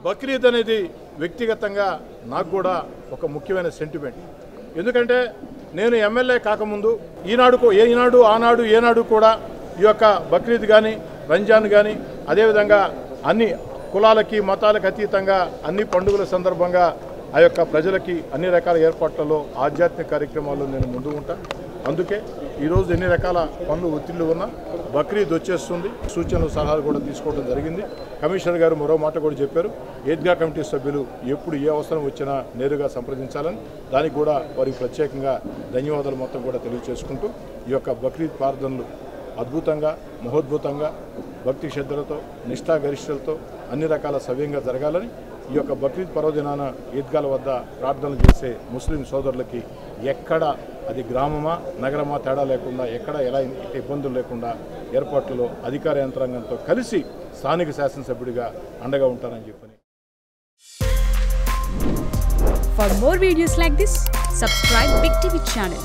బక్రీద్ అనేది వ్యక్తిగతంగా నాకు కూడా ఒక ముఖ్యమైన సెంటిమెంట్. ఎందుకంటే నేను ఎమ్మెల్యే కాకముందు ఈనాడు ఆనాడు ఏనాడు కూడా ఈ యొక్క బక్రీద్ కానీ రంజాన్ కానీ అదేవిధంగా అన్ని కులాలకి మతాలకు అతీతంగా అన్ని పండుగల సందర్భంగా ఆ యొక్క ప్రజలకి అన్ని రకాల ఏర్పాట్లలో ఆధ్యాత్మిక కార్యక్రమాల్లో నేను ముందు ఉంటాను. అందుకే ఈరోజు ఎన్ని రకాల పనులు ఒత్తిళ్లు ఉన్నా బక్రీద్ వచ్చేస్తుంది. సూచనలు సలహాలు కూడా తీసుకోవడం జరిగింది. కమిషనర్ గారు మరో మాట కూడా చెప్పారు, ఈద్గా కమిటీ సభ్యులు ఎప్పుడు ఏ అవసరం వచ్చినా నేరుగా సంప్రదించాలని. దానికి కూడా వారికి ప్రత్యేకంగా ధన్యవాదాలు మొత్తం కూడా తెలియజేసుకుంటూ ఈ యొక్క బక్రీద్ ప్రార్థనలు అద్భుతంగా మహోద్భుతంగా భక్తి శ్రద్ధలతో నిష్ఠాగరిష్టలతో అన్ని రకాల సవ్యంగా జరగాలని ఈ యొక్క బక్రీద్ పర్వదినాన ఈద్గాల వద్ద ప్రార్థనలు చేసే ముస్లిం సోదరులకి ఎక్కడ అది గ్రామమా నగరమా తేడా లేకుండా ఎక్కడ ఎలా ఇబ్బందులు లేకుండా ఏర్పాట్లలో అధికార యంత్రాంగంతో కలిసి స్థానిక శాసనసభ్యుడిగా అండగా ఉంటానని చెప్పని. For more videos like this, subscribe Big TV channel.